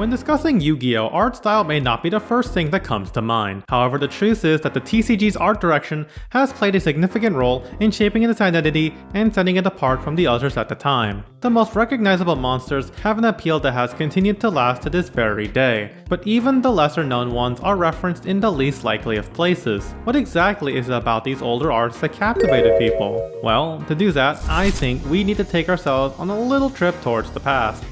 When discussing Yu-Gi-Oh, art style may not be the first thing that comes to mind. However, the truth is that the TCG's art direction has played a significant role in shaping its identity and setting it apart from the others at the time. The most recognizable monsters have an appeal that has continued to last to this very day, but even the lesser known ones are referenced in the least likely of places. What exactly is it about these older arts that captivated people? Well, to do that, I think we need to take ourselves on a little trip towards the past.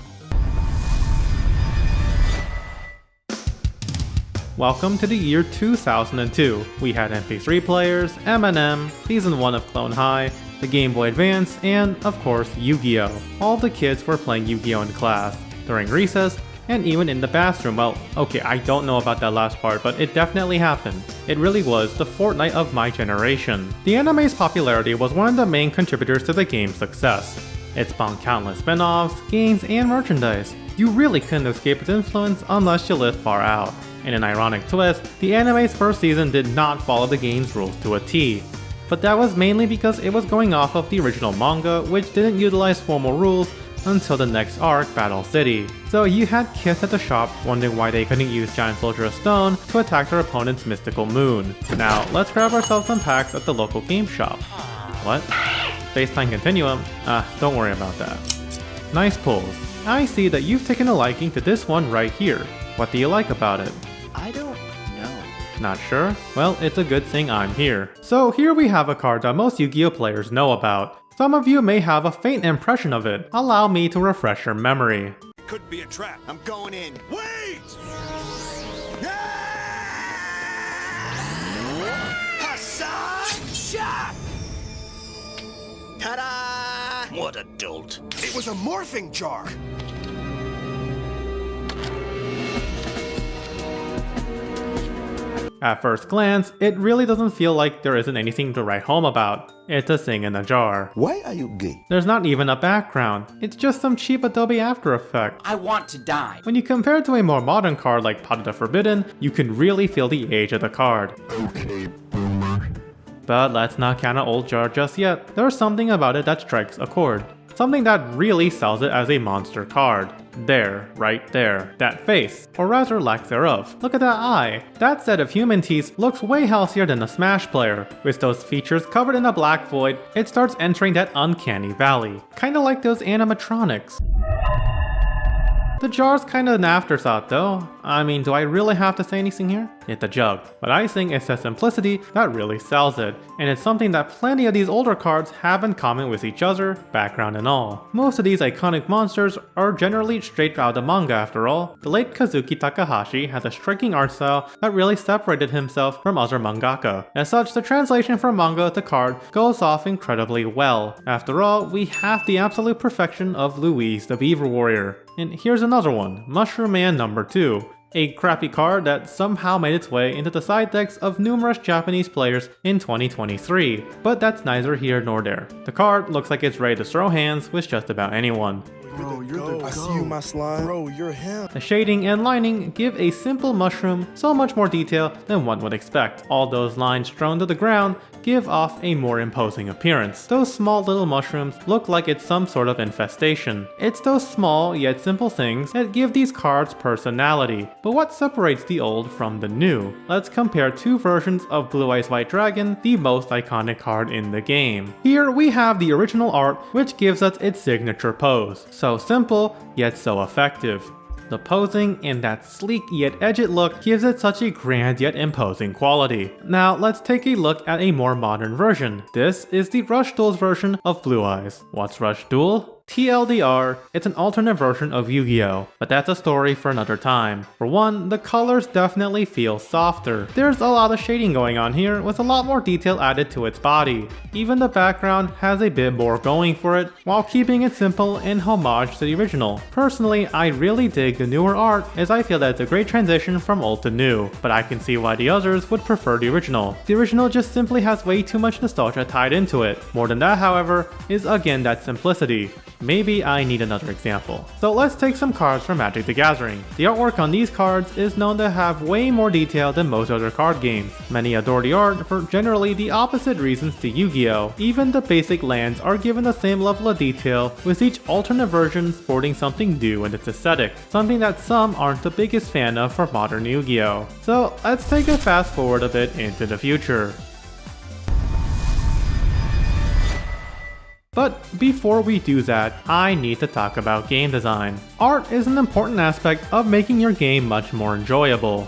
Welcome to the year 2002. We had MP3 players, M&M, Season 1 of Clone High, the Game Boy Advance, and, of course, Yu-Gi-Oh! All the kids were playing Yu-Gi-Oh! In class, during recess, and even in the bathroom. Well, okay, I don't know about that last part, but it definitely happened. It really was the Fortnite of my generation. The anime's popularity was one of the main contributors to the game's success. It spawned countless spin-offs, games, and merchandise. You really couldn't escape its influence unless you lived far out. In an ironic twist, the anime's first season did not follow the game's rules to a T. But that was mainly because it was going off of the original manga, which didn't utilize formal rules until the next arc, Battle City. So you had kids at the shop wondering why they couldn't use Giant Soldier of Stone to attack their opponent's mystical moon. Now, let's grab ourselves some packs at the local game shop. What? Space-Time Continuum? Don't worry about that. Nice pulls. I see that you've taken a liking to this one right here. What do you like about it? I don't know. Not sure? Well, it's a good thing I'm here. So here we have a card that most Yu-Gi-Oh players know about. Some of you may have a faint impression of it. Allow me to refresh your memory. Could be a trap. I'm going in. Wait! Hassan! Shot! Ta-da! What a dolt. It was a morphing jar. At first glance, it really doesn't feel like there isn't anything to write home about. It's a thing in a jar. Why are you gay? There's not even a background. It's just some cheap Adobe After Effects. I want to die. When you compare it to a more modern card like Pot of the Forbidden, you can really feel the age of the card. Okay, boomer. But let's not count an old jar just yet. There's something about it that strikes a chord. Something that really sells it as a monster card. There, right there. That face, or rather lack thereof. Look at that eye. That set of human teeth looks way healthier than a Smash player. With those features covered in a black void, it starts entering that uncanny valley. Kinda like those animatronics. The jar's kinda an afterthought though. I mean, do I really have to say anything here? It's a jug. But I think it's the simplicity that really sells it, and it's something that plenty of these older cards have in common with each other, background and all. Most of these iconic monsters are generally straight out of the manga after all. The late Kazuki Takahashi has a striking art style that really separated himself from other mangaka. As such, the translation from manga to card goes off incredibly well. After all, we have the absolute perfection of Louise the Beaver Warrior. And here's another one, Mushroom Man number 2. A crappy card that somehow made its way into the side decks of numerous Japanese players in 2023. But that's neither here nor there. The card looks like it's ready to throw hands with just about anyone. Bro, you're the I see you, my slime. Bro, you're him. The shading and lining give a simple mushroom so much more detail than one would expect. All those lines strewn to the ground give off a more imposing appearance. Those small little mushrooms look like it's some sort of infestation. It's those small yet simple things that give these cards personality. But what separates the old from the new? Let's compare two versions of Blue Eyes White Dragon, the most iconic card in the game. Here we have the original art, which gives us its signature pose. So simple, yet so effective. The posing and that sleek yet edged look gives it such a grand yet imposing quality. Now let's take a look at a more modern version. This is the Rush Duel's version of Blue Eyes. What's Rush Duel? TLDR, it's an alternate version of Yu-Gi-Oh, but that's a story for another time. For one, the colors definitely feel softer. There's a lot of shading going on here with a lot more detail added to its body. Even the background has a bit more going for it, while keeping it simple and homage to the original. Personally, I really dig the newer art as I feel that it's a great transition from old to new, but I can see why the others would prefer the original. The original just simply has way too much nostalgia tied into it. More than that, however, is again that simplicity. Maybe I need another example. So let's take some cards from Magic the Gathering. The artwork on these cards is known to have way more detail than most other card games. Many adore the art for generally the opposite reasons to Yu-Gi-Oh! Even the basic lands are given the same level of detail, with each alternate version sporting something new in its aesthetic, something that some aren't the biggest fan of for modern Yu-Gi-Oh! So let's take a fast forward a bit into the future. But before we do that, I need to talk about game design. Art is an important aspect of making your game much more enjoyable.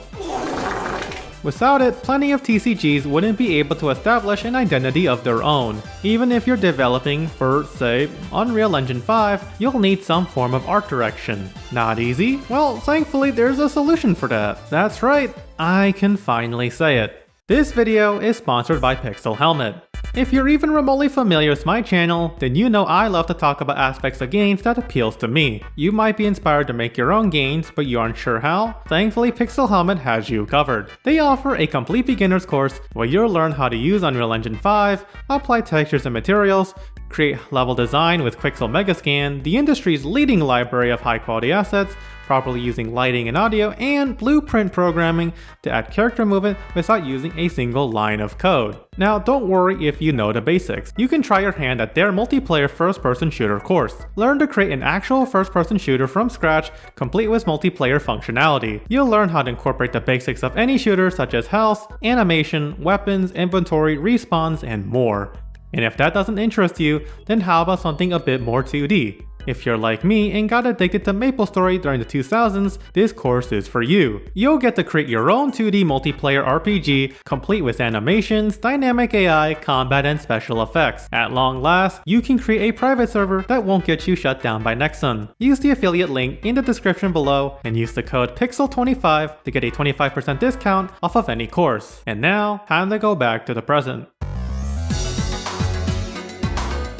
Without it, plenty of TCGs wouldn't be able to establish an identity of their own. Even if you're developing for, say, Unreal Engine 5, you'll need some form of art direction. Not easy? Well, thankfully there's a solution for that. That's right, I can finally say it. This video is sponsored by Pixel Helmet. If you're even remotely familiar with my channel, then you know I love to talk about aspects of games that appeals to me. You might be inspired to make your own games, but you aren't sure how? Thankfully, Pixel Helmet has you covered. They offer a complete beginner's course where you'll learn how to use Unreal Engine 5, apply textures and materials, create level design with Quixel Megascan, the industry's leading library of high-quality assets, properly using lighting and audio, and blueprint programming to add character movement without using a single line of code. Now, don't worry if you know the basics. You can try your hand at their multiplayer first-person shooter course. Learn to create an actual first-person shooter from scratch, complete with multiplayer functionality. You'll learn how to incorporate the basics of any shooter such as health, animation, weapons, inventory, respawns, and more. And if that doesn't interest you, then how about something a bit more 2D? If you're like me and got addicted to MapleStory during the 2000s, this course is for you. You'll get to create your own 2D multiplayer RPG, complete with animations, dynamic AI, combat, and special effects. At long last, you can create a private server that won't get you shut down by Nexon. Use the affiliate link in the description below and use the code PIXEL25 to get a 25% discount off of any course. And now, time to go back to the present.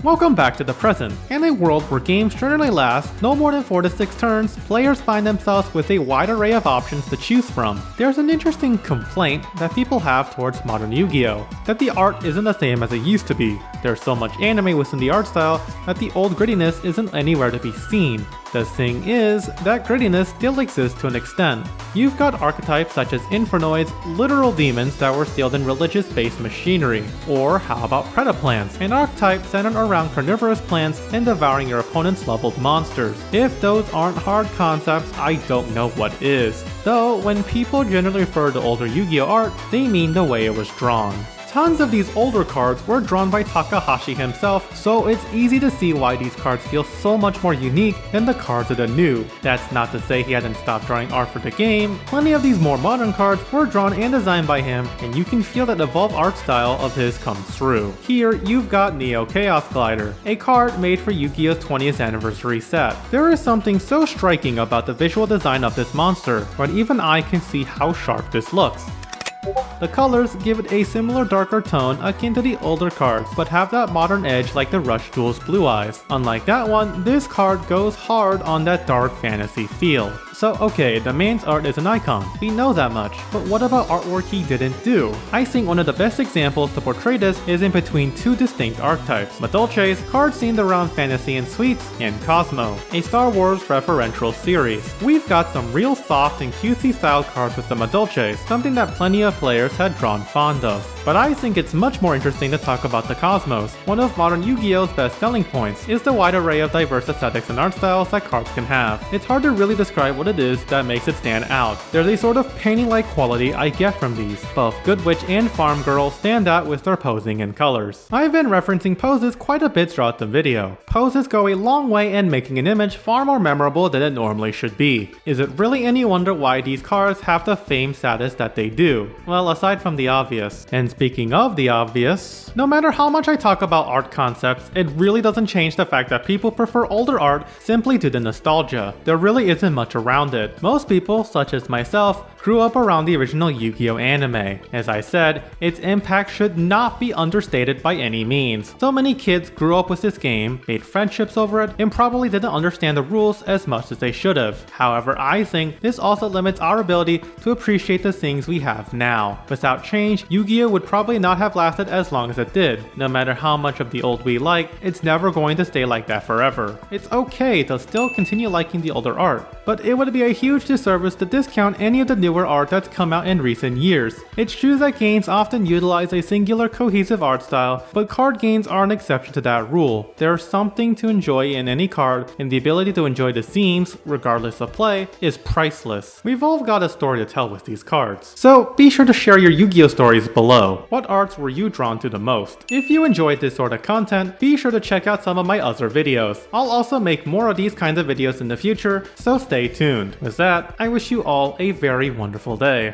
Welcome back to the present. In a world where games generally last no more than 4 to 6 turns, players find themselves with a wide array of options to choose from. There's an interesting complaint that people have towards modern Yu-Gi-Oh! That the art isn't the same as it used to be. There's so much anime within the art style that the old grittiness isn't anywhere to be seen. The thing is, that grittiness still exists to an extent. You've got archetypes such as Infernoids, literal demons that were sealed in religious-based machinery. Or how about Predaplants, an archetype centered around carnivorous plants and devouring your opponent's leveled monsters. If those aren't hard concepts, I don't know what is. Though, when people generally refer to older Yu-Gi-Oh! Art, they mean the way it was drawn. Tons of these older cards were drawn by Takahashi himself, so it's easy to see why these cards feel so much more unique than the cards of the new. That's not to say he hadn't stopped drawing art for the game. Plenty of these more modern cards were drawn and designed by him, and you can feel that evolved art style of his comes through. Here, you've got Neo Chaos Glider, a card made for Yu-Gi-Oh's 20th anniversary set. There is something so striking about the visual design of this monster, but even I can see how sharp this looks. The colors give it a similar darker tone akin to the older cards, but have that modern edge like the Rush Duel's Blue Eyes. Unlike that one, this card goes hard on that dark fantasy feel. So okay, the man's art is an icon, we know that much, but what about artwork he didn't do? I think one of the best examples to portray this is in between two distinct archetypes. Madolche's, cards themed around fantasy and sweets, and Cosmo, a Star Wars referential series. We've got some real soft and cutesy style cards with the Madolche's, something that plenty of players had drawn fond of. But I think it's much more interesting to talk about the Cosmos. One of modern Yu-Gi-Oh's best selling points is the wide array of diverse aesthetics and art styles that cards can have. It's hard to really describe what it is that makes it stand out. There's a sort of painting-like quality I get from these. Both Good Witch and Farm Girl stand out with their posing and colors. I've been referencing poses quite a bit throughout the video. Poses go a long way in making an image far more memorable than it normally should be. Is it really any wonder why these cards have the fame status that they do? Well, aside from the obvious. And speaking of the obvious, no matter how much I talk about art concepts, it really doesn't change the fact that people prefer older art simply due to nostalgia. There really isn't much around it. Most people, such as myself, grew up around the original Yu-Gi-Oh anime. As I said, its impact should not be understated by any means. So many kids grew up with this game, made friendships over it, and probably didn't understand the rules as much as they should have. However, I think this also limits our ability to appreciate the things we have now. Without change, Yu-Gi-Oh would probably not have lasted as long as it did. No matter how much of the old we like, it's never going to stay like that forever. It's okay to still continue liking the older art, but it would be a huge disservice to discount any of the newer art that's come out in recent years. It's true that games often utilize a singular cohesive art style, but card games are an exception to that rule. There's something to enjoy in any card, and the ability to enjoy the themes, regardless of play, is priceless. We've all got a story to tell with these cards. So be sure to share your Yu-Gi-Oh stories below. What arts were you drawn to the most? If you enjoyed this sort of content, be sure to check out some of my other videos. I'll also make more of these kinds of videos in the future, so stay tuned. With that, I wish you all a very wonderful day.